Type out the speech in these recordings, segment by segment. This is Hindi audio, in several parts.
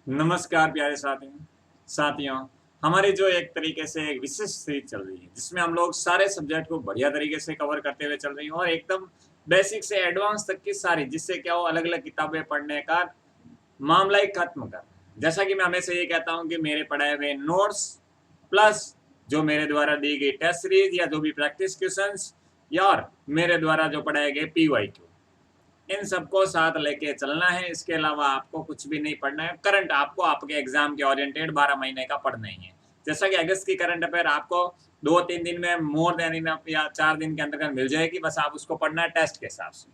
नमस्कार प्यारे साथियों। हमारी जो एक तरीके से एक विशेष सीरीज चल रही है जिसमें हम लोग सारे सब्जेक्ट को बढ़िया तरीके से कवर करते हुए चल रही हैं और एकदम बेसिक से एडवांस तक की सारी, जिससे क्या हो, अलग अलग किताबें पढ़ने का मामला ही खत्म कर। जैसा कि मैं हमेशा ये कहता हूँ कि मेरे पढ़ाए हुए नोट्स प्लस जो मेरे द्वारा दी गई टेस्ट सीरीज या जो भी प्रैक्टिस क्वेश्चंस या और मेरे द्वारा जो पढ़ाए गए PYQ, इन सबको साथ लेके चलना है। इसके अलावा आपको कुछ भी नहीं पढ़ना है। करंट आपको आपके एग्जाम के ओरिएंटेड 12 महीने का पढ़ना ही है। जैसा कि अगस्त की करंट अफेयर आपको 2-3 दिन में मोर देन इनफ या 4 दिन के अंदर मिल जाएगी। बस आप उसको पढ़ना है टेस्ट के हिसाब से।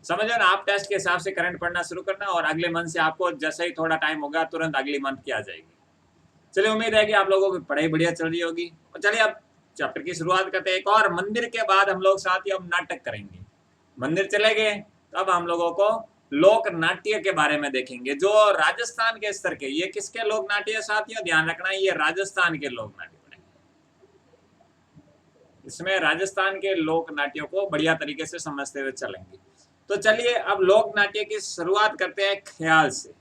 समझ रहे ना, आप टेस्ट के हिसाब से करंट पढ़ना शुरू करना और अगले मंथ से आपको जैसे ही थोड़ा टाइम होगा तुरंत अगली मंथ की आ जाएगी। चलिए, उम्मीद है कि आप लोगों की पढ़ाई बढ़िया चल रही होगी। और चलिए अब चैप्टर की शुरुआत करते हैं। एक और मंदिर के बाद हम लोग साथ ही अब नाटक करेंगे। मंदिर चले गए, तब हम लोगों को लोक नाट्य के बारे में देखेंगे जो राजस्थान के स्तर के। ये किसके लोक नाट्य साथियों, ध्यान रखना है, ये राजस्थान के लोक नाट्य। इसमें राजस्थान के लोक नाट्यों को बढ़िया तरीके से समझते हुए चलेंगे। तो चलिए अब लोक नाट्य की शुरुआत करते हैं ख्याल से।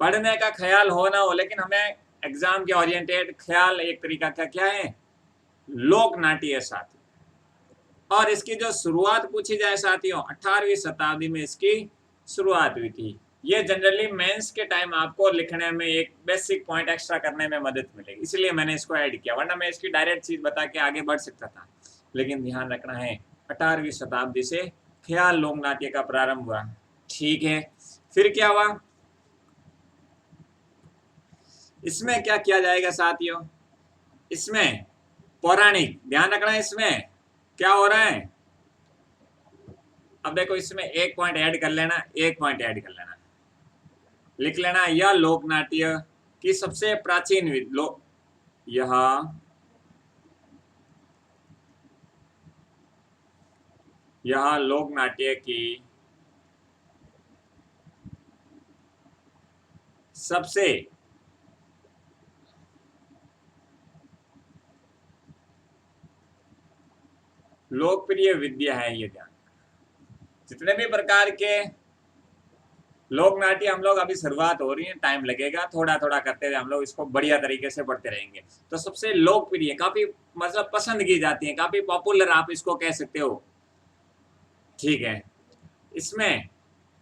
पढ़ने का ख्याल हो ना हो, लेकिन हमें एग्जाम के ओरिएंटेड ख्याल एक तरीका का क्या है, लोक नाट्य साथी। और इसकी जो शुरुआत पूछी जाए साथियों, 18वीं शताब्दी में इसकी शुरुआत हुई थी। ये जनरली मेंस के टाइम आपको लिखने में एक बेसिक पॉइंट एक्स्ट्रा करने में मदद मिलेगी, इसलिए मैंने इसको ऐड किया, वरना मैं इसकी डायरेक्ट चीज बता के आगे बढ़ सकता था। लेकिन ध्यान रखना है, 18वीं शताब्दी से ख्याल लोक नाट्य का प्रारंभ हुआ। ठीक है, फिर क्या हुआ, इसमें क्या किया जाएगा साथियों, इसमें पौराणिक, ध्यान रखना है, इसमें क्या हो रहा है। अब देखो, इसमें एक पॉइंट ऐड कर लेना, एक पॉइंट ऐड कर लेना, लिख लेना, यह लोक नाट्य की सबसे प्राचीन यह लोक नाट्य की सबसे लोकप्रिय विद्या है। ये ध्यान, जितने भी प्रकार के लोक नाट्य हम लोग अभी शुरुआत हो रही है, टाइम लगेगा, थोड़ा थोड़ा करते हुए हम लोग इसको बढ़िया तरीके से पढ़ते रहेंगे। तो सबसे लोकप्रिय, काफी मतलब पसंद की जाती है, काफी पॉपुलर आप इसको कह सकते हो। ठीक है, इसमें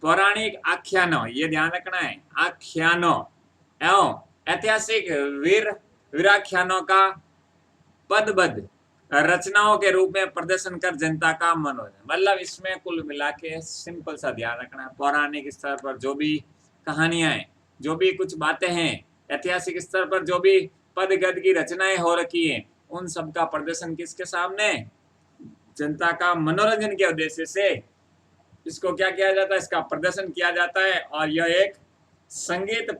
पौराणिक आख्यानों, ये ध्यान रखना है, आख्यानों एवं ऐतिहासिक वीराख्यानों का पदबद्ध रचनाओं के रूप में प्रदर्शन कर जनता का मनोरंजन। मतलब इसमें कुल मिला के सिंपल सा ध्यान रखना है, पौराणिक स्तर पर जो भी कहानियां हैं, जो भी कुछ बातें हैं, ऐतिहासिक स्तर पर जो भी पद गद की रचनाएं हो रखी हैं, उन सब का प्रदर्शन किसके सामने, जनता का मनोरंजन के उद्देश्य से इसको क्या किया जाता है, इसका प्रदर्शन किया जाता है। और यह एक संगीत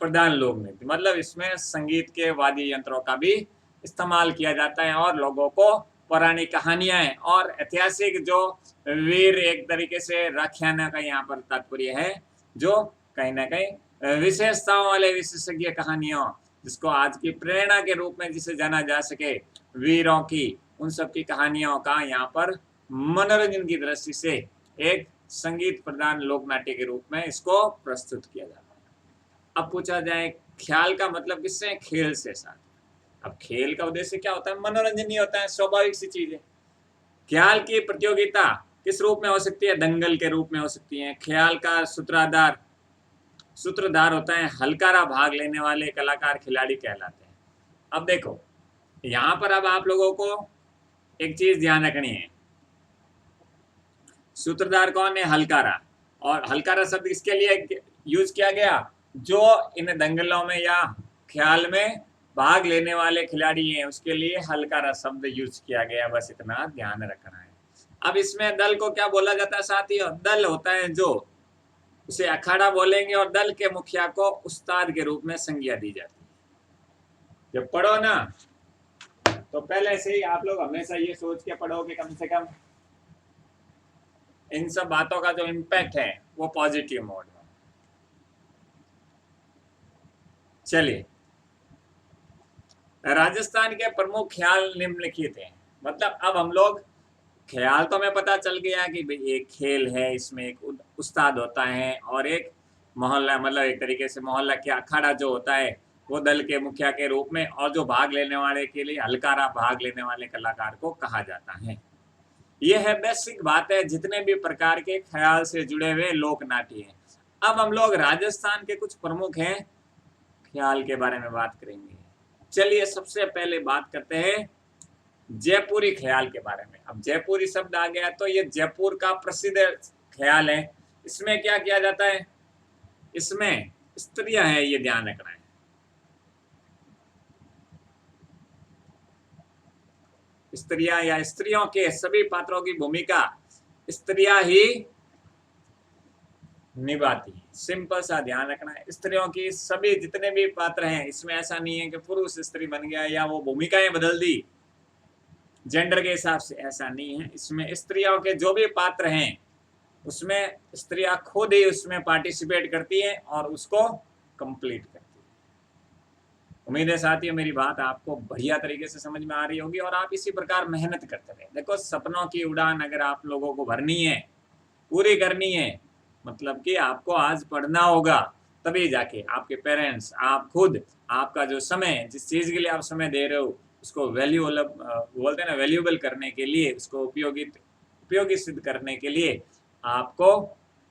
प्रधान लोक नृत्य, मतलब इसमें संगीत के वाद्य यंत्रों का भी इस्तेमाल किया जाता है और लोगों को पौराणिक कहानियां और ऐतिहासिक जो वीर, एक तरीके से व्याख्यान का यहाँ पर तात्पर्य है, जो कहीं ना कहीं विशेषताओं वाले विशेषज्ञ कहानियों, जिसको आज की प्रेरणा के रूप में जिसे जाना जा सके, वीरों की, उन सब की कहानियों का यहाँ पर मनोरंजन की दृष्टि से एक संगीत प्रधान लोक नाट्य के रूप में इसको प्रस्तुत किया जाता है। अब पूछा जाए ख्याल का मतलब किससे, खेल से साथ। अब खेल का उद्देश्य क्या होता है, मनोरंजन ही होता है, स्वाभाविक सी चीज है। ख्याल की प्रतियोगिता किस रूप में हो सकती है, दंगल के रूप में हो सकती है। ख्याल का सूत्रधार होता है हलकारा भाग लेने वाले कलाकार, खिलाड़ी कहलाते हैं। अब देखो यहाँ पर अब आप लोगों को एक चीज ध्यान रखनी है, सूत्रधार कौन है, हलकारा। और हलकारा शब्द इसके लिए यूज किया गया, जो इन दंगलों में या ख्याल में भाग लेने वाले खिलाड़ी हैं, उसके लिए हलकारा शब्द यूज किया गया, बस इतना ध्यान रखना है। अब इसमें दल को क्या बोला जाता है साथियों, दल होता है जो, उसे अखाड़ा बोलेंगे, और दल के मुखिया को उस्ताद के रूप में संज्ञा दी जाती है। जब पढ़ो ना, तो पहले से ही आप लोग हमेशा ये सोच के पढ़ो कि कम से कम इन सब बातों का जो इम्पैक्ट है वो पॉजिटिव मोड में। चलिए, राजस्थान के प्रमुख ख्याल निम्नलिखित हैं। मतलब अब हम लोग, ख्याल तो हमें पता चल गया कि भाई एक खेल है, इसमें एक उस्ताद होता है और एक मोहल्ला मतलब एक तरीके से मोहल्ला के अखाड़ा जो होता है वो दल के मुखिया के रूप में, और जो भाग लेने वाले के लिए हलकारा भाग लेने वाले कलाकार को कहा जाता है। ये है बेसिक बात है जितने भी प्रकार के ख्याल से जुड़े हुए लोक नाट्य हैं। अब हम लोग राजस्थान के कुछ प्रमुख हैं ख्याल के बारे में बात करेंगे। चलिए सबसे पहले बात करते हैं जयपुरी ख्याल के बारे में। अब जयपुरी शब्द आ गया तो ये जयपुर का प्रसिद्ध ख्याल है। इसमें क्या किया जाता है, इसमें स्त्रियां हैं, ये ध्यान रखना है। स्त्रियां या स्त्रियों के सभी पात्रों की भूमिका स्त्रियां ही निभाती है। सिंपल सा ध्यान रखना है, स्त्रियों की सभी जितने भी पात्र हैं, इसमें ऐसा नहीं है कि पुरुष स्त्री बन गया या वो भूमिकाएं बदल दी जेंडर के हिसाब से, ऐसा नहीं है। इसमें स्त्रियों के जो भी पात्र हैं उसमें स्त्रियां खुद ही उसमें पार्टिसिपेट करती हैं और उसको कंप्लीट करती है। उम्मीद है साथियों मेरी बात आपको बढ़िया तरीके से समझ में आ रही होगी और आप इसी प्रकार मेहनत करते रहे। देखो सपनों की उड़ान अगर आप लोगों को भरनी है, पूरी करनी है, मतलब कि आपको आज पढ़ना होगा, तभी जाके आपके पेरेंट्स, आप खुद, आपका जो समय, जिस चीज के लिए आप समय दे रहे हो उसको बोलते हैं ना वैल्यूएबल करने के लिए, उसको उपयोगी सिद्ध करने के लिए आपको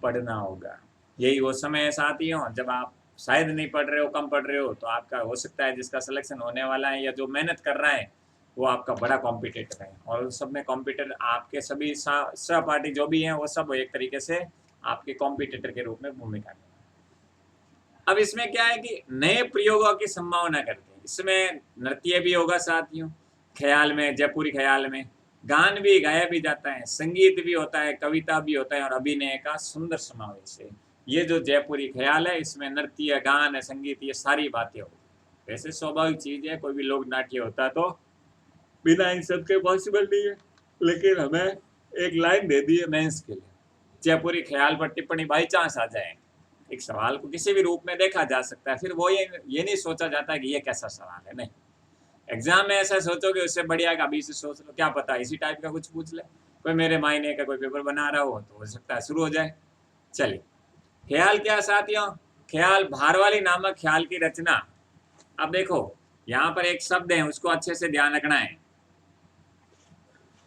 पढ़ना होगा। यही वो समय है साथियों जब आप शायद नहीं पढ़ रहे हो, कम पढ़ रहे हो, तो आपका हो सकता है जिसका सिलेक्शन होने वाला है या जो मेहनत कर रहा है वो आपका बड़ा कॉम्पिटिटर है। और सब में कॉम्पिटिटर आपके सभी सहपाठी जो भी हैं वो सब एक तरीके से आपके कॉम्पिटिटर के रूप में भूमिका निभाते हैं। अब इसमें क्या है कि नए प्रयोगों की संभावना करते हैं। इसमें नृत्य भी होगा साथियों, ख्याल में, जयपुरी ख्याल में गान भी गाया भी जाता है, संगीत भी होता है, कविता भी होता है और अभिनय का सुंदर समावेश है। ये जो जयपुरी ख्याल है इसमें नृत्य, गान, संगीत, ये सारी बातें होती है। वैसे स्वाभाविक चीज है, कोई भी लोक नाट्य होता तो बिना इन सब के पॉसिबल नहीं है, लेकिन हमें एक लाइन दे दी है मेंस के लिए, जयपुरी ख्याल पर टिप्पणी बाई चांस आ जाए, एक सवाल को किसी भी रूप में देखा जा सकता है, फिर वो ये नहीं सोचा जाता कि ये कैसा सवाल है। नहीं, एग्जाम में ऐसा सोचोगे उससे बढ़िया अभी से सोच लो, क्या पता इसी टाइप का कुछ पूछ ले, कोई मेरे मायने का कोई पेपर बना रहा हो तो हो सकता है शुरू हो जाए। चलिए ख्याल क्या साथियों, ख्याल भारवाली नामक ख्याल की रचना। अब देखो यहाँ पर एक शब्द है उसको अच्छे से ध्यान रखना है।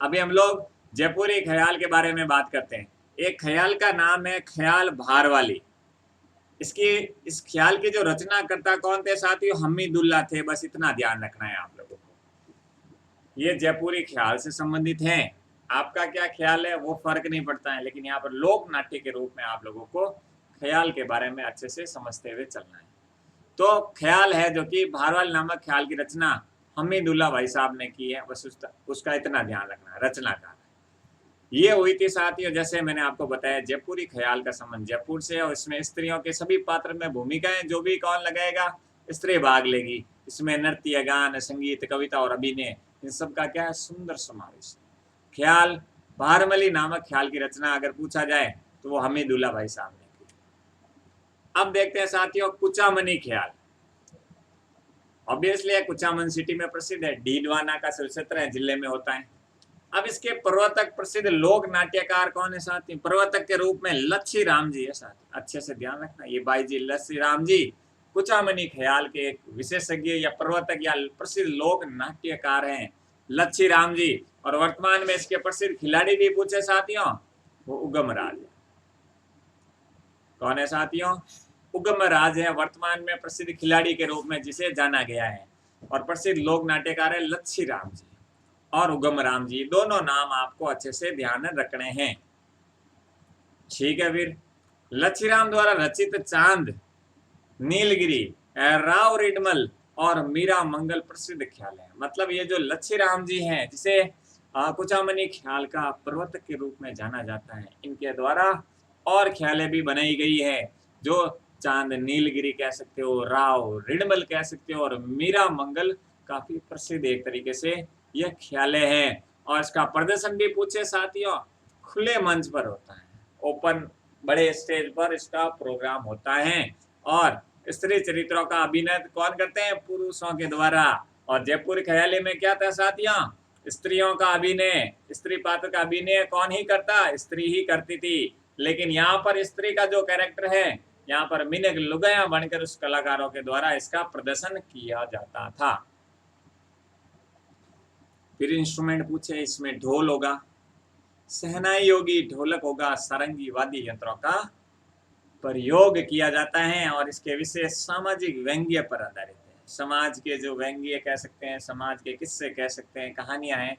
अभी हम लोग जयपुरी ख्याल के बारे में बात करते हैं। एक ख्याल का नाम है ख्याल भारवाली। इस ख्याल की जो रचना करता कौन थे साथियों, हमीदुल्लाह थे, बस इतना ध्यान रखना है आप लोगों को। ये जयपुरी ख्याल से संबंधित हैं। आपका क्या ख्याल है वो फर्क नहीं पड़ता है, लेकिन यहाँ पर लोक नाट्य के रूप में आप लोगों को ख्याल के बारे में अच्छे से समझते हुए चलना है। तो ख्याल है जो कि भारवाली नामक ख्याल की रचना हमीदुल्लाह भाई साहब ने की है, बस उसका इतना ध्यान रखना है, रचनाकार ये हुई थी साथियों। जैसे मैंने आपको बताया जयपुरी ख्याल का संबंध जयपुर से, और इसमें स्त्रियों के सभी पात्र में भूमिकाएं जो भी कौन लगाएगा, स्त्री भाग लेगी। इसमें नृत्य, गान, संगीत, कविता और अभिनय, इन सब का क्या है, सुंदर समावेश। ख्याल भारमली नामक ख्याल की रचना अगर पूछा जाए तो वो हमीदुल्लाह भाई साहब ने की। अब देखते हैं साथियों कुचामनी ख्याल। ऑब्वियसली कुचामन सिटी में प्रसिद्ध है, डीडवाना का क्षेत्र है, जिले में होता है। अब इसके प्रवर्तक प्रसिद्ध लोक नाट्यकार कौन है साथी, प्रवर्तक के रूप में लच्छी राम जी है साथी, अच्छे से ध्यान रखना। ये भाई जी लच्छी राम जी कुचामनी ख्याल के एक विशेषज्ञ या प्रवर्तक या प्रसिद्ध लोक नाट्यकार हैं, लच्छी राम जी। और वर्तमान में इसके प्रसिद्ध खिलाड़ी भी पूछे साथियों, वो उगम राज है। कौन है साथियों, उगम राज है, वर्तमान में प्रसिद्ध खिलाड़ी के रूप में जिसे जाना गया है। और प्रसिद्ध लोक नाट्यकार है लच्छी राम जी और उगम राम जी, दोनों नाम आपको अच्छे से ध्यान रखने हैं। ठीक है, फिर लच्छीराम द्वारा रचित चांद, नीलगिरी, राव रिडमल और मीरा मंगल प्रसिद्ध ख्याल है। मतलब ये जो लच्छीराम जी हैं, जिसे कुचामनी ख्याल का प्रवर्तक के रूप में जाना जाता है, इनके द्वारा और ख्यालें भी बनाई गई है, जो चांद, नीलगिरी कह सकते हो, राव रिडमल कह सकते हो, और मीरा मंगल काफी प्रसिद्ध एक तरीके से यह ख्यालें हैं। और इसका प्रदर्शन भी पूछे साथियों, खुले मंच पर होता है, ओपन बड़े स्टेज पर इसका प्रोग्राम होता है। और स्त्री चरित्रों का अभिनय कौन करते हैं, पुरुषों के द्वारा। और जयपुर ख्याली में क्या था साथियों, स्त्रियों का अभिनय, स्त्री पात्र का अभिनय कौन ही करता, स्त्री ही करती थी। लेकिन यहाँ पर स्त्री का जो कैरेक्टर है यहाँ पर मिनक लुगाया बनकर उस कलाकारों के द्वारा इसका प्रदर्शन किया जाता था। फिर इंस्ट्रूमेंट पूछे, इसमें ढोल होगा, शहनाई होगी, ढोलक होगा, सारंगी, वाद्य यंत्रों का प्रयोग किया जाता है और इसके विशेष सामाजिक व्यंग्य पर आधारित है। समाज के जो व्यंग्य कह सकते हैं, समाज के किस्से कह सकते हैं, कहानियां हैं,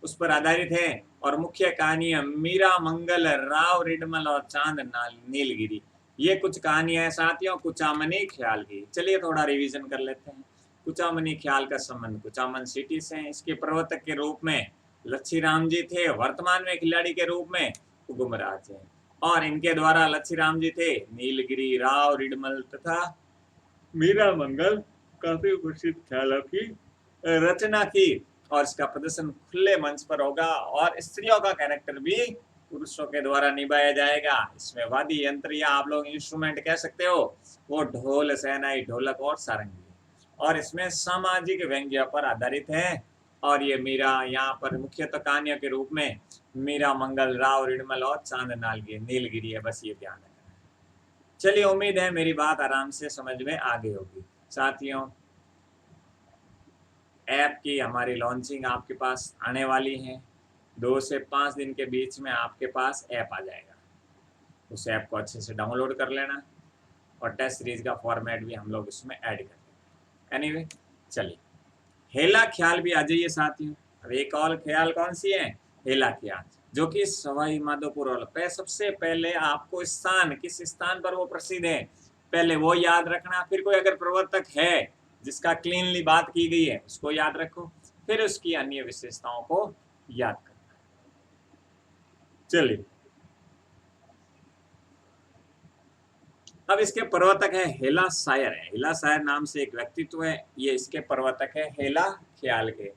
उस पर आधारित है। और मुख्य कहानियां मीरा मंगल, राव रिडमल और चांद नीलगिरी, ये कुछ कहानियां हैं साथियों कुचामनी ख्याल की। चलिए थोड़ा रिवीजन कर लेते हैं। कुचामनी ख्याल का संबंध कुचामन सिटी से है। इसके प्रवर्तक के रूप में लच्छीराम जी थे, वर्तमान में खिलाड़ी के रूप में उगमराज हैं। और इनके द्वारा लच्छीराम जी थे, नीलगिरी, राव रिडमल तथा मीरा मंगल काफी प्रसिद्ध ख्यालों की रचना की। और इसका प्रदर्शन खुले मंच पर होगा और स्त्रियों का कैरेक्टर भी पुरुषों के द्वारा निभाया जाएगा। इसमें वाद्य यंत्र या आप लोग इंस्ट्रूमेंट कह सकते हो, वो ढोल, शहनाई, ढोलक और सारंगी, और इसमें सामाजिक व्यंग्य पर आधारित है। और ये मीरा यहाँ पर मुख्यतः कहानियों के रूप में मीरा मंगल, राव रिडमल और चांद नीलगिरी है। बस ये ध्यान रखना। चलिए उम्मीद है मेरी बात आराम से समझ में आ गई होगी। साथियों ऐप की हमारी लॉन्चिंग आपके पास आने वाली है। 2 से 5 दिन के बीच में आपके पास ऐप आ जाएगा। उस ऐप को अच्छे से डाउनलोड कर लेना और टेस्ट सीरीज का फॉर्मेट भी हम लोग इसमें ऐड कर देंगे। एनीवे चलिए हेला ख्याल भी आ जाइए साथियों। अब एक और ख्याल कौन सी है, हेला ख्याल, जो कि सवाई माधोपुर पे सबसे पहले आपको स्थान, किस स्थान पर वो प्रसिद्ध है पहले वो याद रखना। फिर कोई अगर प्रवर्तक है जिसका क्लीनली बात की गई है उसको याद रखो, फिर उसकी अन्य विशेषताओं को याद करना। चलिए अब इसके प्रवर्तक है हेला शायर है। हेला शायर नाम से एक व्यक्तित्व है, ये इसके प्रवर्तक है हेला ख्याल के।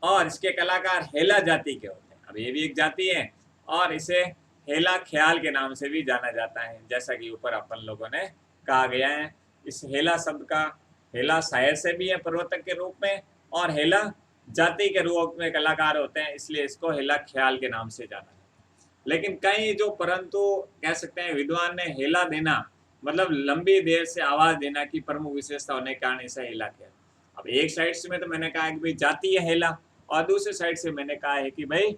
और इसके कलाकार हेला जाति के होते हैं। अब ये भी एक जाति है और इसे हेला ख्याल के नाम से भी जाना जाता है, जैसा कि ऊपर अपन लोगों ने कहा गया है। इस हेला शब्द का हेला शायर से भी है प्रवर्तक के रूप में, और हेला जाति के रूप में कलाकार होते हैं, इसलिए इसको हेला ख्याल के नाम से जाना जाता है। लेकिन कई जो परंतु कह सकते हैं विद्वान ने हेला देना मतलब लंबी देर से आवाज देना की प्रमुख विशेषता होने के कारण इसे हेला किया। अब एक साइड से मैं तो मैंने कहा कि भाई जातीय हेला, और दूसरी साइड से मैंने कहा है कि भाई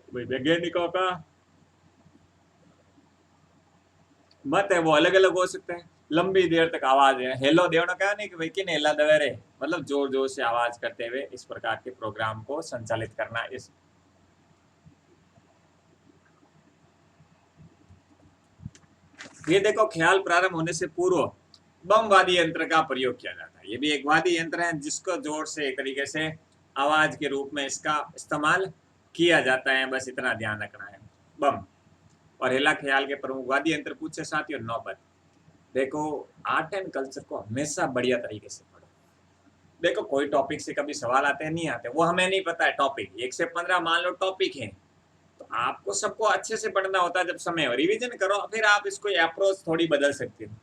वैज्ञानिकों का मत है वो अलग अलग हो सकते हैं। लंबी देर तक आवाज है हेलो देवना कहा नहीं कि भाई किन हेला दवेरे, मतलब जोर जोर से आवाज करते हुए इस प्रकार के प्रोग्राम को संचालित करना। इस ये देखो ख्याल प्रारंभ होने से पूर्व बम वाद्य यंत्र का प्रयोग किया जाता है। ये भी एक वाद्य यंत्र है जिसको जोर से एक तरीके से आवाज के रूप में इसका इस्तेमाल किया जाता है, बस इतना ध्यान रखना है। बम और हेला ख्याल के प्रमुख वाद्य यंत्र पूछे साथियों नौबत। देखो आर्ट एंड कल्चर को हमेशा बढ़िया तरीके से पढ़ो। देखो कोई टॉपिक से कभी सवाल आते हैं नहीं आते, वो हमें नहीं पता है। टॉपिक 1 से 15 मान लो टॉपिक है, तो आपको सबको अच्छे से पढ़ना होता है। जब समय हो रिवीजन करो, फिर आप इसको अप्रोच थोड़ी बदल सकते हो।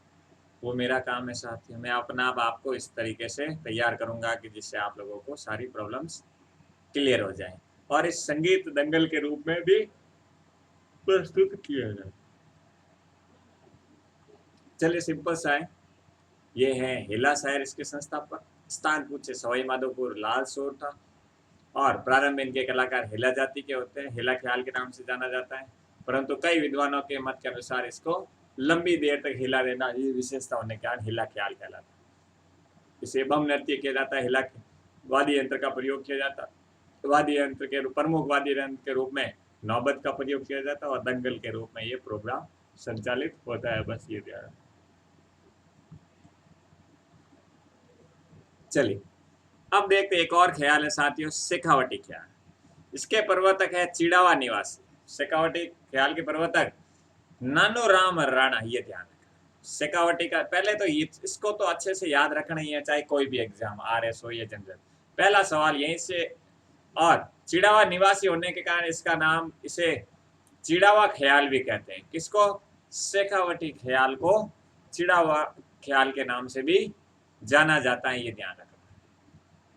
वो मेरा काम है साथियों, मैं अपना आप आपको इस तरीके से तैयार करूंगा कि जिससे आप लोगों को सारी प्रॉब्लम्स क्लियर हो जाए और इस संगीत दंगल के रूप में भी प्रस्तुत किया जाए। चलिए सिंपल सा है, ये है हेला शायर, इसके संस्थापक। स्थान पूछे सवाई माधोपुर लालसोर था, और प्रारंभ इनके कलाकार हेला जाति के होते हैं। हेला ख्याल के नाम से जाना जाता है, परंतु कई विद्वानों के मत के अनुसार इसको लंबी देर तक हिला देना ये विशेषता होने के कारण हिला ख्याल कहलाता है। इसे बम नृत्य किया जाता है, हिला वाद्य यंत्र का प्रयोग किया जाता है। वाद्य यंत्र के प्रमुख वाद्य यंत्र के रूप में नौबत का प्रयोग किया जाता है और दंगल के रूप में ये प्रोग्राम संचालित होता है। बस ये ध्यान। चलिए अब देखते एक और ख्याल है साथियों, शेखावटी ख्याल। इसके प्रवर्तक है चिड़ावा निवासी। शेखावटी ख्याल के प्रवर्तक नानो राम राणा। ये ध्यान रखना शेखावटी का। पहले तो इसको तो अच्छे से याद रखना ही है, चाहे कोई भी एग्जाम RS हो या जनरल। पहला सवाल यहीं से, और चिड़ावा निवासी होने के कारण इसका नाम, इसे चिड़ावा ख्याल भी कहते हैं। किसको? शेखावटी ख्याल को चिड़ावा ख्याल के नाम से भी जाना जाता है, ये ध्यान रखना।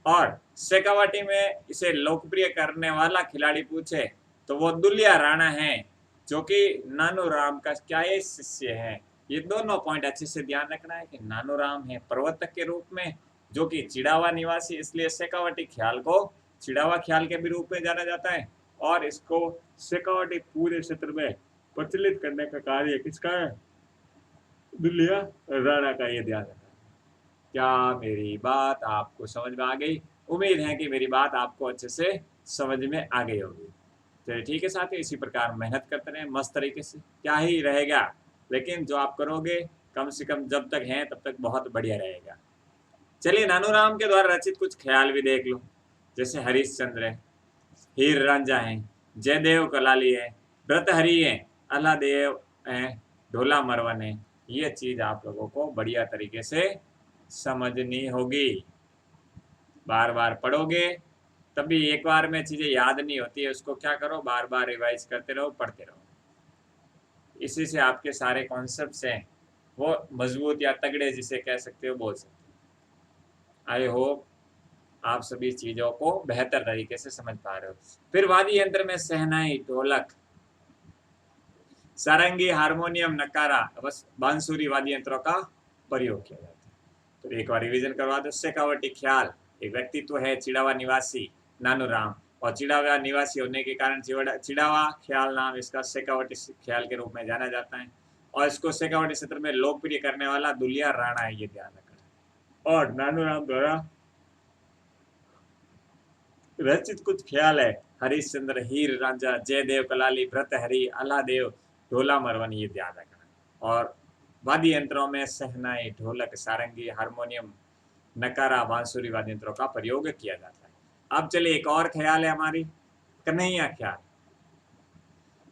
और शेखावटी में इसे लोकप्रिय करने वाला खिलाड़ी पूछे तो वो दुलिया राणा है, जो कि नानू राम का क्या ये शिष्य है। ये दोनों पॉइंट अच्छे से ध्यान रखना है कि नानूराम है प्रवर्तक के रूप में, जो कि चिड़ावा निवासी, इसलिए शेखावटी ख्याल को चिड़ावा ख्याल के भी रूप में जाना जाता है, और इसको शेखावटी पूरे क्षेत्र में प्रचलित करने का कार्य किसका है? दुल्हिया राणा का। ये ध्यान रखना। क्या मेरी बात आपको समझ में आ गई? उम्मीद है कि मेरी बात आपको अच्छे से समझ में आ गई होगी। चलिए ठीक है साथियों, इसी प्रकार मेहनत करते रहें मस्त तरीके से, क्या ही रहेगा, लेकिन जो आप करोगे कम से कम जब तक हैं तब तक बहुत बढ़िया रहेगा। चलिए नानूराम के द्वारा रचित कुछ ख्याल भी देख लो, जैसे हरिश्चंद्र है, हीर रांझा है, जयदेव कलाली है, भृतहरि है, अलादेव है, ढोला मरवन है। ये चीज आप लोगों को बढ़िया तरीके से समझनी होगी। बार बार पढ़ोगे तभी, एक बार में चीजें याद नहीं होती है, उसको क्या करो, बार बार रिवाइज करते रहो, पढ़ते रहो। इसी से आपके सारे कॉन्सेप्ट्स हैं वो मजबूत या तगड़े जिसे कह सकते हो बोल सकते हो। आई होप आप सभी चीजों को बेहतर तरीके से समझ पा रहे हो। फिर वाद्य यंत्र में सहनाई, ढोलक, सारंगी, हारमोनियम, नकारा, बस बांसुरी वाद्य यंत्रों का प्रयोग किया जाता है। तो एक बार रिवीजन करवा दो। शेखावटी ख्याल एक व्यक्तित्व है चिड़ावा निवासी नानूराम, और चिड़ावा निवासी होने के कारण चिड़ावा ख्याल नाम इसका शेखावटी ख्याल के रूप में जाना जाता है, और इसको शेखावटी क्षेत्र में लोकप्रिय करने वाला दुल्हिया राणा है, ये ध्यान रखना। और नानूराम द्वारा रचित कुछ ख्याल है हरिश्चंद्र, हीर रांझा, जयदेव कलाली, भृतहरि, अलादेव, ढोला मरवन, ये ध्यान रखना। और वाद्य यंत्रों में सहनाई, ढोलक, सारंगी, हारमोनियम, नकारा, बांसुरी वाद्य यंत्रों का प्रयोग किया जाता है। अब चलिए एक और ख्याल है हमारी कन्हैया ख्याल,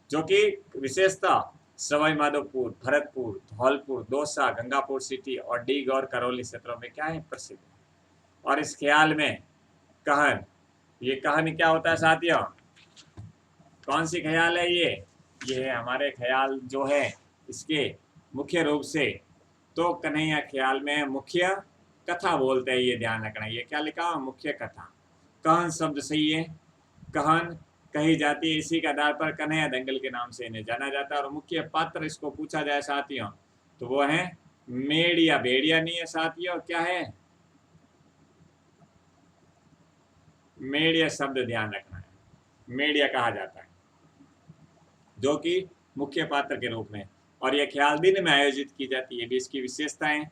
जो कि विशेषता सवाई माधोपुर, भरतपुर, धौलपुर, दौसा, गंगापुर सिटी और डीग और करौली क्षेत्रों में क्या है प्रसिद्ध है। और इस ख्याल में कहन, ये कहन क्या होता है साथियों? कौन सी ख्याल है ये है हमारे ख्याल जो है इसके मुख्य रूप से तो कन्हैया ख्याल में मुख्य कथा बोलते हैं, ये ध्यान रखना। ये क्या लिखा हुआ? मुख्य कथा। कहन शब्द सही है, कहन कही जाती है, इसी के आधार पर कन्हैया दंगल के नाम से इन्हें जाना जाता है। और मुख्य पात्र इसको पूछा जाए साथियों तो वो है मेड़िया, भेड़िया नहीं है साथियों, क्या है? मेड़िया शब्द ध्यान रखना है, मेड़िया कहा जाता है, जो कि मुख्य पात्र के रूप में। और यह ख्याल दिन में आयोजित की जाती है, भी इसकी विशेषताएं।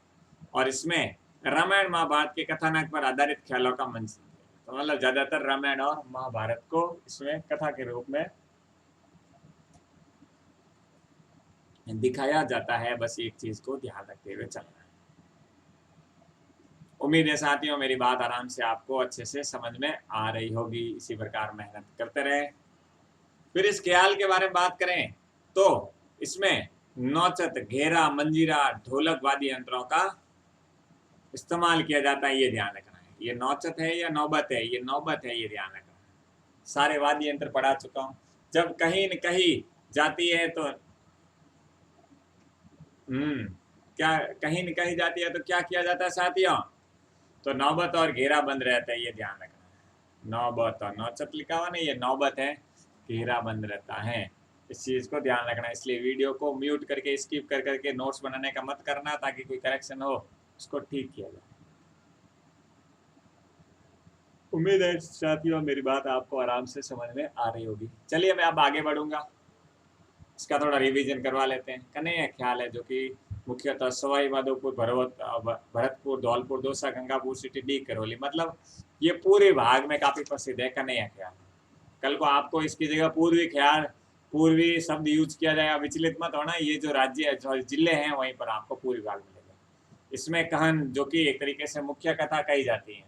और इसमें रामायण महाभारत के कथानक पर आधारित ख्यालों का मंच, तो मतलब ज्यादातर रामायण और महाभारत को इसमें कथा के रूप में दिखाया जाता है। बस एक चीज को ध्यान रखते हुए चलना है। उम्मीद है साथियों मेरी बात आराम से आपको अच्छे से समझ में आ रही होगी। इसी प्रकार मेहनत करते रहे। फिर इस ख्याल के बारे में बात करें तो इसमें नौचत, घेरा, मंजीरा, ढोलक वाद्य यंत्रों का इस्तेमाल किया जाता है, ये ध्यान रखना है। ये नौचत है या नौबत है? ये नौबत है, ये ध्यान रखना है। सारे वाद्य यंत्र पढ़ा चुका हूं। जब कहीं न कहीं जाती है तो क्या कहीं न कहीं जाती है तो क्या किया जाता है साथियों? तो नौबत और घेरा बंद रहता है, ये ध्यान रखना है। नौबत और नौचत लिखा हुआ नहीं, ये नौबत है, घेरा बंद रहता है, इस चीज को ध्यान रखना। इसलिए वीडियो को म्यूट करके स्किप कर करके नोट्स बनाने का मत करना, ताकि कोई करेक्शन हो उसको ठीक किया जाए। उम्मीद है साथियों मेरी बात आपको आराम से समझ में आ रही होगी। चलिए मैं अब आगे बढ़ूंगा, इसका थोड़ा रिवीजन करवा लेते हैं। कन्हैया ख्याल है जो कि मुख्यतः सवाई माधोपुर, भरतपुर, धौलपुर, दौसा, गंगापुर सिटी, डी करौली, मतलब ये पूरे भाग में काफी प्रसिद्ध है कन्हैया ख्याल। कल को आपको इसकी जगह पूर्वी ख्याल, पूर्वी शब्द यूज किया जाएगा, विचलित मत होना। ये जो राज्य जिले हैं वहीं पर आपको पूर्वी भाग मिलेगा। इसमें कहन जो कि एक तरीके से मुख्य कथा कही जाती है,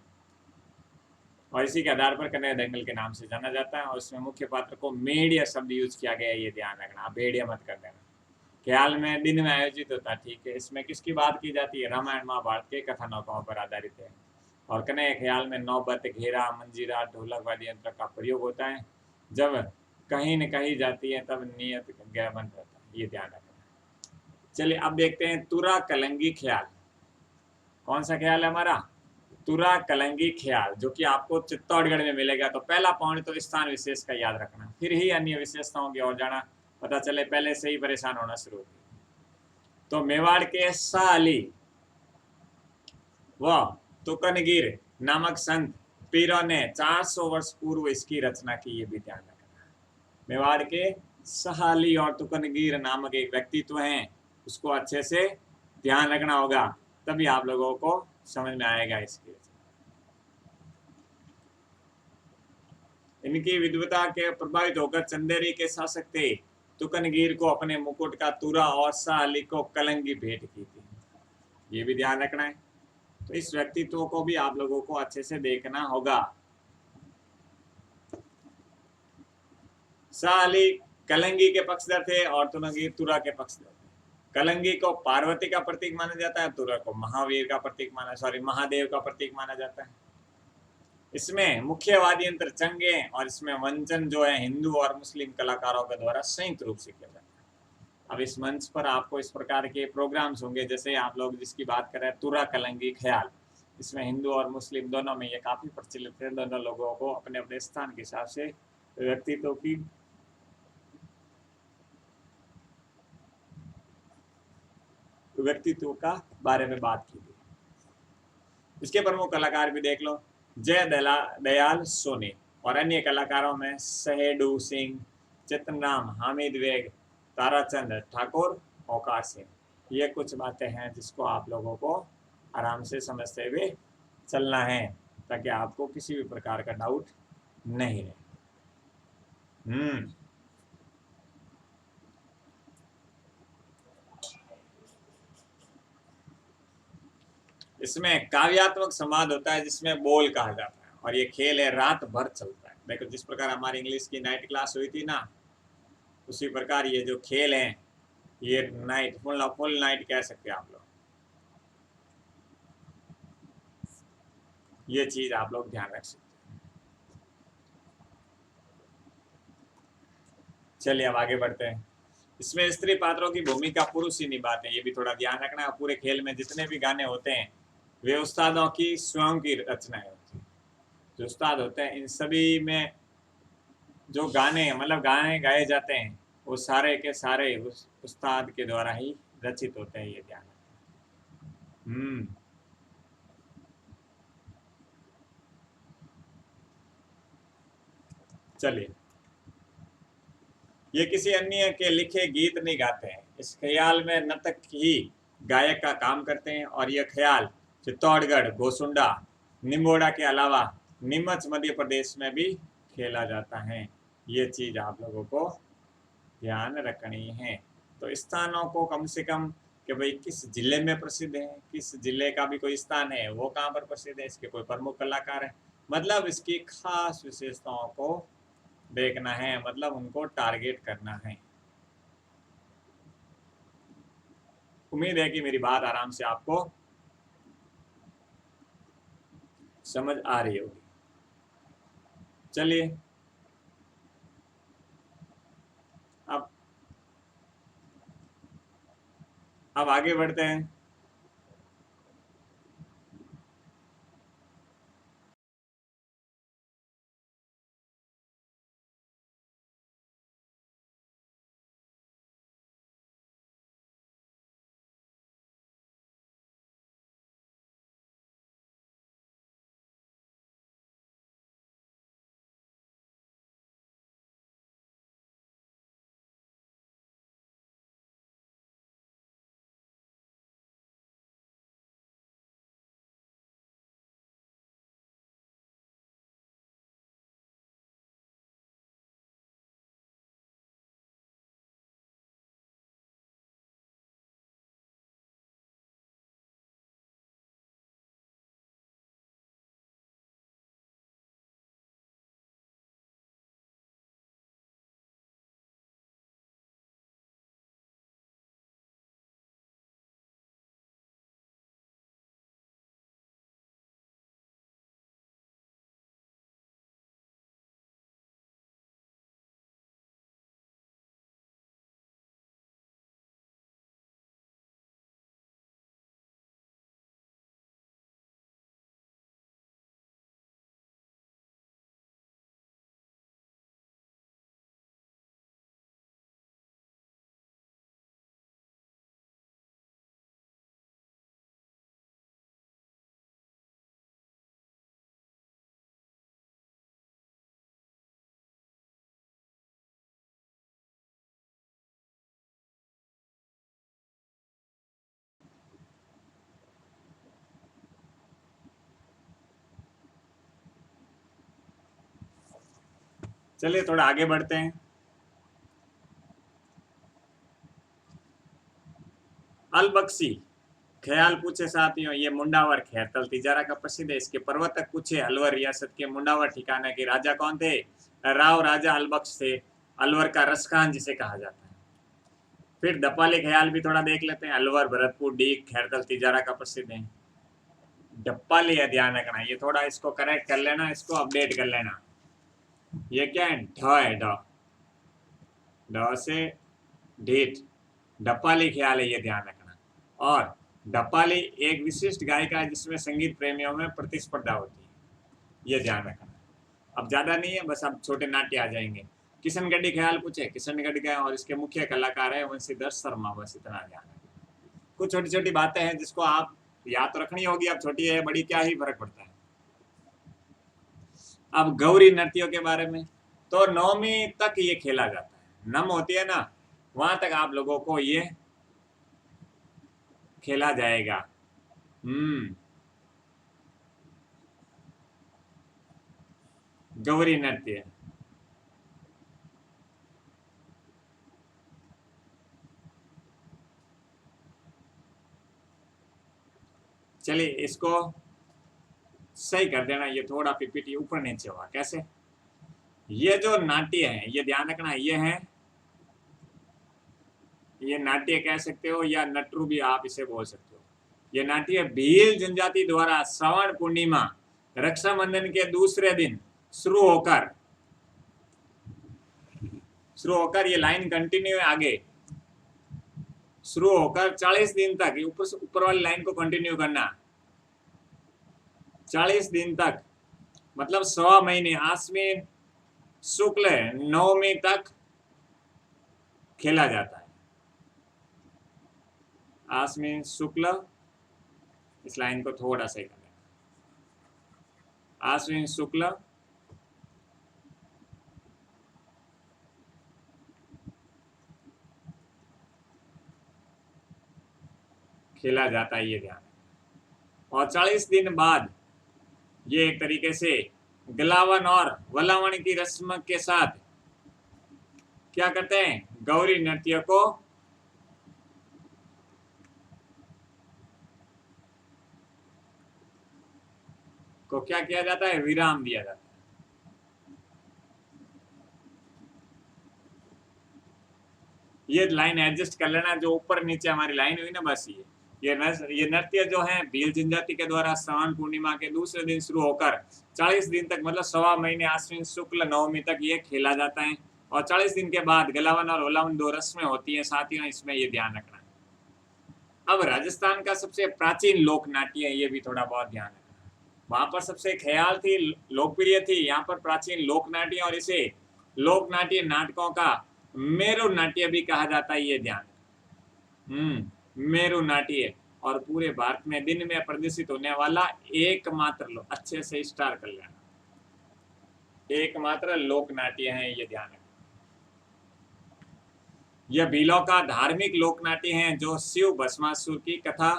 और इसी के आधार पर कन्हैया दंगल के नाम से जाना जाता है। और इसमें मुख्य पात्र को मेड़िया शब्द यूज किया गया है, ये ध्यान रखना, आप भेड़िया मत कर देना। ख्याल में दिन में आयोजित होता है, ठीक है। इसमें किसकी बात की जाती है? रामायण महाभारत के कथानकों पर आधारित है। और कन्हैया ख्याल में नौबत, घेरा, मंजीरा, ढोलक वाद्य यंत्र का प्रयोग होता है। जब कहीं न कहीं जाती है तब नियत बंद रहता है, ये ध्यान रखना। चलिए अब देखते हैं तुरा कलंगी ख्याल। कौन सा ख्याल है हमारा? तुरा कलंगी ख्याल, जो कि आपको चित्तौड़गढ़ में मिलेगा। तो पहला पॉइंट तो स्थान विशेष का याद रखना, फिर ही अन्य विशेषताओं की ओर जाना, पता चले पहले से ही परेशान होना शुरू हो। तो मेवाड़ के शाह अली व तुकनगीर नामक संत पीरों ने 400 वर्ष पूर्व इसकी रचना की, ये भी ध्यान रखना। मेवाड़ के शाह अली और तुकनगीर नामक एक व्यक्तित्व हैं, उसको अच्छे से ध्यान रखना होगा, तभी आप लोगों को समझ में आएगा इसकी। इनकी विद्वता के प्रभावित होकर चंदेरी के शासक थे तुकनगीर को अपने मुकुट का तुरा और शाह अली को कलंगी भेंट की थी, ये भी ध्यान रखना है। तो इस व्यक्तित्व को भी आप लोगों को अच्छे से देखना होगा। शाह अली कलंगी के पक्षधर थे और तुकनगीर तुरा के पक्षधर थे। कलंगी को पार्वती का प्रतीक माना जाता है, तुरा को महावीर का प्रतीक महादेव का प्रतीक माना जाता है। इसमें मुख्य वाद्य यंत्र चंगे और इसमें वंचन जो है हिंदू और मुस्लिम कलाकारों के द्वारा संयुक्त रूप से किया जाता है। अब इस मंच पर आपको इस प्रकार के प्रोग्राम्स होंगे, जैसे आप लोग जिसकी बात कर रहे हैं तुरा कलंगी ख्याल, इसमें हिंदू और मुस्लिम दोनों में ये काफी प्रचलित है। दोनों लोगों को अपने अपने स्थान के हिसाब से व्यक्तित्व का बारे में बात की गई। इसके प्रमुख कलाकार भी देख लो, जय दयाल सोनी और अन्य कलाकारों में सहेडू सिंह, चितनाम, हामिद बेग, ताराचंद ठाकुर, औकार सिंह। ये कुछ बातें हैं जिसको आप लोगों को आराम से समझते हुए चलना है, ताकि आपको किसी भी प्रकार का डाउट नहीं रहे। इसमें काव्यात्मक संवाद होता है जिसमें बोल कहा जाता है, और ये खेल है रात भर चलता है। देखो जिस प्रकार हमारी इंग्लिश की नाइट क्लास हुई थी ना, उसी प्रकार ये जो खेल है ये नाइट फुल नाइट कह सकते हैं आप लोग। ये चीज आप लोग ध्यान रख सकते हैं। चलिए अब आगे बढ़ते हैं। इसमें स्त्री पात्रों की भूमिका पुरुष ही निभाते हैं, ये भी थोड़ा ध्यान रखना है। पूरे खेल में जितने भी गाने होते हैं वे उस्तादों की स्वयं की रचनाएं होती है। जो उस्ताद होते हैं इन सभी में जो गाने मतलब गाने गाए जाते हैं वो सारे के सारे उस उस्ताद के द्वारा ही रचित होते हैं, ये ध्यान रखें। चलिए, ये किसी अन्य के लिखे गीत नहीं गाते हैं, इस ख्याल में नर्तक ही गायक का काम करते हैं। और यह ख्याल चित्तौड़गढ़, गोसुंडा, निम्बोड़ा के अलावा नीमच मध्य प्रदेश में भी खेला जाता है। ये चीज आप लोगों को ध्यान रखनी है। तो स्थानों को कम से कम कि भाई किस जिले में प्रसिद्ध है, किस जिले का भी कोई स्थान है वो कहाँ पर प्रसिद्ध है, इसके कोई प्रमुख कलाकार है, मतलब इसकी खास विशेषताओं को देखना है, मतलब उनको टारगेट करना है। उम्मीद है कि मेरी बात आराम से आपको समझ आ रही होगी। चलिए अब आगे बढ़ते हैं। चलिए थोड़ा आगे बढ़ते हैं। अलबख्शी ख्याल पूछे साथियों, ये मुंडावर खैरतल तिजारा का प्रसिद्ध है। इसके प्रवर्तक पूछे अलवर रियासत के मुंडावर ठिकाने के राजा कौन थे? राव राजा अलबख्श थे। अलवर का रसखान जिसे कहा जाता है। फिर डपाली ख्याल भी थोड़ा देख लेते हैं। अलवर, भरतपुर, डीग, खैरतल तिजारा का प्रसिद्ध है। डप्पाली है, ध्यान रखना, ये थोड़ा इसको करेक्ट कर लेना, इसको अपडेट कर लेना। ये क्या है? ढ है, ढ, ढ से ढीठ, डप्पाली ख्याल है, ये ध्यान रखना। और डप्पाली एक विशिष्ट गायिका है जिसमें संगीत प्रेमियों में प्रतिस्पर्धा होती है, ये ध्यान रखना। अब ज्यादा नहीं है, बस अब छोटे नाट्य आ जाएंगे। किशनगढ़ी ख्याल पूछे, किशनगढ़ का और इसके मुख्य कलाकार है वंशीधर शर्मा, बस इतना ध्यान रखना। कुछ छोटी छोटी बातें हैं जिसको आप याद तो रखनी होगी, अब छोटी है बड़ी क्या ही फर्क पड़ता है। अब गौरी नृत्यों के बारे में, तो 9वीं तक ये खेला जाता है। नम होती है ना, वहां तक आप लोगों को ये खेला जाएगा। गौरी नृत्य। चलिए इसको सही कर देना, ये थोड़ा पीपीटी ऊपर नीचे हुआ। कैसे? ये जो नाट्य है, ये ध्यान रखना, ये है, ये नाट्य कह सकते हो या नटरू भी आप इसे बोल सकते हो। ये नाट्य भील जनजाति द्वारा श्रावण पूर्णिमा रक्षाबंधन के दूसरे दिन शुरू होकर ये लाइन कंटिन्यू है आगे, शुरू होकर 40 दिन तक, ऊपर वाली लाइन को कंटिन्यू करना। 40 दिन तक मतलब 1.25 महीने, आश्विन शुक्ल 9वीं तक खेला जाता है। आश्विन शुक्ल, इस लाइन को थोड़ा सही कर लेना। आश्विन शुक्ल खेला जाता है, ये ध्यान। और 40 दिन बाद ये एक तरीके से गलावन और वलावन की रस्म के साथ क्या करते हैं? गौरी नृत्य को क्या किया जाता है? विराम दिया जाता है। ये लाइन एडजस्ट कर लेना, जो ऊपर नीचे हमारी लाइन हुई ना, बस ये नृत्य जो है भील जनजाति के द्वारा श्रावण पूर्णिमा के दूसरे दिन शुरू होकर 40 दिन तक मतलब 1.25 महीने, आश्विन शुक्ल 9वीं तक ये खेला जाता है। और 40 दिन के बाद गलावन और वलावन 2 रस्में होती है साथियों, इसमें ये ध्यान रखना। अब राजस्थान का सबसे प्राचीन लोक नाट्य है, ये भी थोड़ा बहुत ध्यान रखना। वहां पर सबसे ख्याल थी, लोकप्रिय थी, यहाँ पर प्राचीन लोक नाट्य, और इसे लोक नाट्य नाटकों का मेरु नाट्य भी कहा जाता है, ये ध्यान। मेरु नाट्य, और पूरे भारत में दिन में प्रदर्शित होने वाला एकमात्र, अच्छे से स्टार कर लेना, एकमात्र लोक नाट्य है, ये ध्यान रखना। यह भीलों का धार्मिक लोक नाट्य है जो शिव भस्मासुर की कथा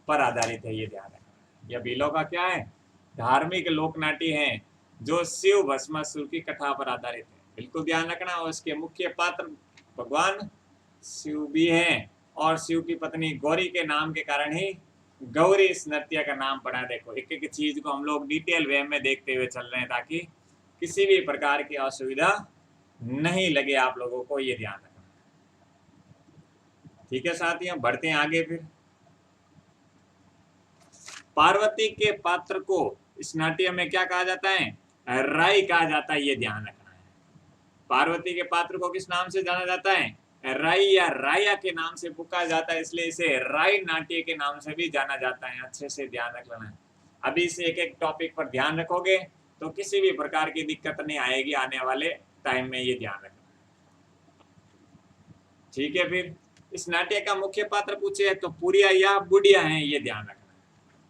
पर आधारित है, ये ध्यान रखना। यह भीलों का क्या है? धार्मिक लोक नाट्य है जो शिव भस्मासुर की कथा पर आधारित है, बिल्कुल ध्यान रखना। और इसके मुख्य पात्र भगवान शिव भी हैं, और शिव की पत्नी गौरी के नाम के कारण ही गौरी इस नृत्य का नाम पड़ा। देखो एक एक चीज को हम लोग डिटेल वे में देखते हुए चल रहे हैं, ताकि किसी भी प्रकार की असुविधा नहीं लगे आप लोगों को, ये ध्यान रखना। ठीक है साथियों, बढ़ते हैं आगे। फिर पार्वती के पात्र को इस नाट्य में क्या कहा जाता है? राई कहा जाता है, ये ध्यान रखना है। पार्वती के पात्र को किस नाम से जाना जाता है? राई या राया के नाम से पुकारा जाता है, इसलिए इसे राई नाट्य के नाम से भी जाना जाता है। अच्छे से ध्यान रख लेना है। अभी इसे एक एक टॉपिक पर ध्यान रखोगे तो किसी भी प्रकार की दिक्कत नहीं आएगी आने वाले टाइम में, ये ध्यान रखना। ठीक है, फिर इस नाट्य का मुख्य पात्र पूछे तो पुरिया या बुढ़िया है, ये ध्यान रखना।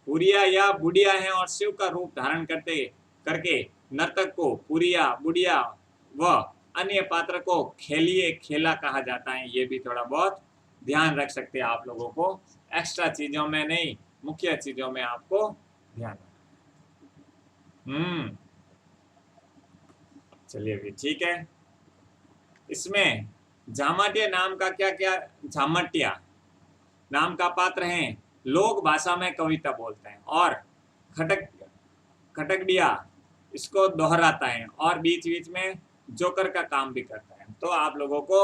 पुरिया या बुढ़िया है, और शिव का रूप धारण करके नर्तक को पुरिया, बुढ़िया व अन्य पात्र को खेलिए, खेला कहा जाता है। ये भी थोड़ा बहुत ध्यान रख सकते हैं आप लोगों को, एक्स्ट्रा चीजों में नहीं, मुख्य चीजों में आपको ध्यान रखना। चलिए भी ठीक है। इसमें झामटिया नाम का क्या क्या, झामटिया नाम का पात्र है, लोक भाषा में कविता बोलते हैं, और खटकडिया इसको दोहराता है और बीच बीच में जोकर का काम भी करता है। तो आप लोगों को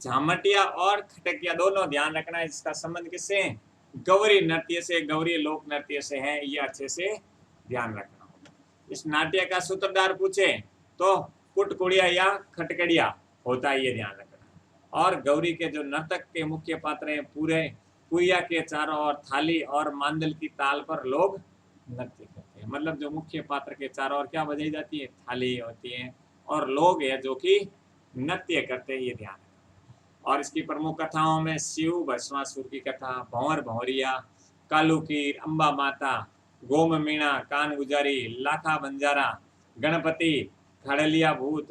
झामटिया और खटकिया दोनों ध्यान रखना है। इसका संबंध किससे है? गौरी नृत्य से, गौरी लोक नृत्य से है, ये अच्छे से ध्यान रखना होगा। इस नाट्य का सूत्रधार पूछे तो कुटकुड़िया या खटकड़िया होता है, ये ध्यान रखना। और गौरी के जो नर्तक के मुख्य पात्र हैं, पूरे पुइया के चारों ओर थाली और मांदल की ताल पर लोग नृत्य करते हैं। मतलब जो मुख्य पात्र के चारों ओर क्या बजाई जाती है? थाली होती है, और लोग है जो कि नृत्य करते हैं, ये ध्यान रखना। और इसकी प्रमुख कथाओं में शिव भस्मासुर की कथा, भंवर भंवरिया, कालू कीर, अम्बा माता, गोम मीणा, कान गुजारी, लाखा बंजारा, गणपति, खड़लिया भूत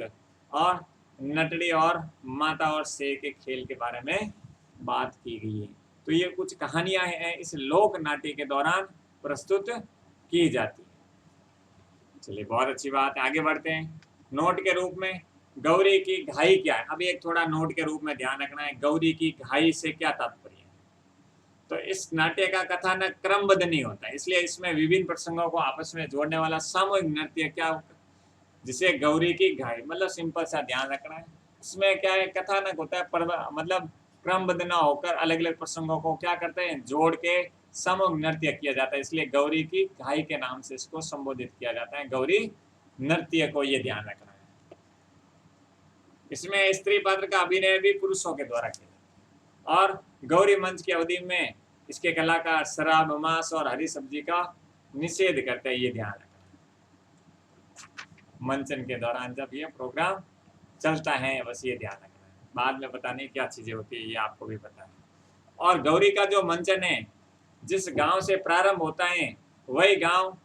और नटड़ी और माता और शेर के खेल के बारे में बात की गई है। तो ये कुछ कहानियां हैं इस लोक नाट्य के दौरान प्रस्तुत की जाती है। चलिए बहुत अच्छी बात है, आगे बढ़ते हैं। नोट के रूप में गौरी की घाई क्या है? अभी एक थोड़ा नोट के रूप में ध्यान रखना है, गौरी की घाई से क्या तात्पर्य है। तो इस नाट्य का कथानक क्रमबद्ध नहीं होता है, इसलिए इसमें विभिन्न प्रसंगों को आपस में जोड़ने वाला सामूहिक नृत्य क्या, जिसे गौरी की घाई, मतलब सिंपल सा ध्यान रखना है। इसमें क्या है, कथानक होता है, मतलब क्रमबद्ध न होकर अलग अलग प्रसंगों को क्या करते हैं, जोड़ के समूह नृत्य किया जाता है, इसलिए गौरी की घाई के नाम से इसको संबोधित किया जाता है, गौरी नृत्य को, ये ध्यान रखना है। इसमें स्त्री पात्र का अभिनय भी पुरुषों के द्वारा किया, और गौरी मंच की अवधि में इसके कलाकार शराब, मांस और हरी सब्जी का निषेध करते हैं, ये ध्यान रखना। मंचन के दौरान जब ये प्रोग्राम चलता है, बस ये ध्यान रखना है। बाद में पता नहीं क्या चीजें होती है, ये आपको भी पता है। और गौरी का जो मंचन है, जिस गांव से प्रारंभ होता है वही गांव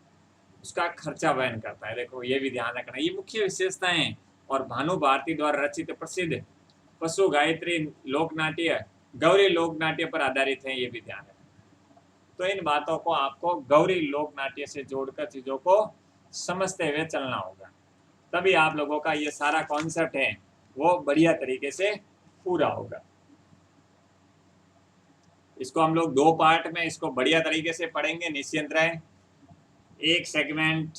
उसका खर्चा वहन करता है। देखो ये भी ध्यान रखना, ये मुख्य विशेषताएं। और भानु भारती द्वारा रचित प्रसिद्ध पशु गायत्री लोकनाट्य गौरी लोकनाट्य पर आधारित है, ये भी ध्यान रखना। तो इन बातों को आपको गौरी लोकनाट्य से जोड़कर चीजों को समझते हुए चलना होगा, तभी आप लोगों का ये सारा कॉन्सेप्ट है वो बढ़िया तरीके से पूरा होगा। इसको हम लोग 2 पार्ट में इसको बढ़िया तरीके से पढ़ेंगे, निश्चिंत रहें। एक सेगमेंट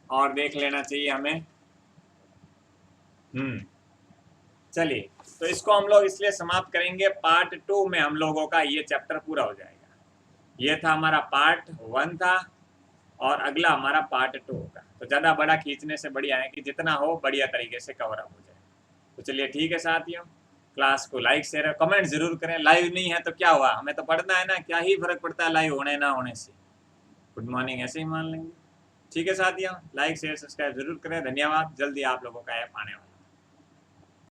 और देख लेना चाहिए हमें। चलिए, तो इसको हम लोग इसलिए समाप्त करेंगे, पार्ट 2 में हम लोगों का ये चैप्टर पूरा हो जाएगा। ये था हमारा पार्ट 1 था, और अगला हमारा पार्ट 2 होगा। तो ज़्यादा बड़ा खींचने से बढ़िया है कि जितना हो बढ़िया तरीके से कवर अप हो जाए। तो चलिए ठीक है साथियों, क्लास को लाइक शेयर और कमेंट जरूर करें। लाइव नहीं है तो क्या हुआ, हमें तो पढ़ना है ना, क्या ही फर्क पड़ता है लाइव होने ना होने से। गुड मॉर्निंग ऐसे ही मान लेंगे। ठीक है साथियों, लाइक शेयर सब्सक्राइब जरूर करें। धन्यवाद। जल्दी आप लोगों का ऐप आने वाला है।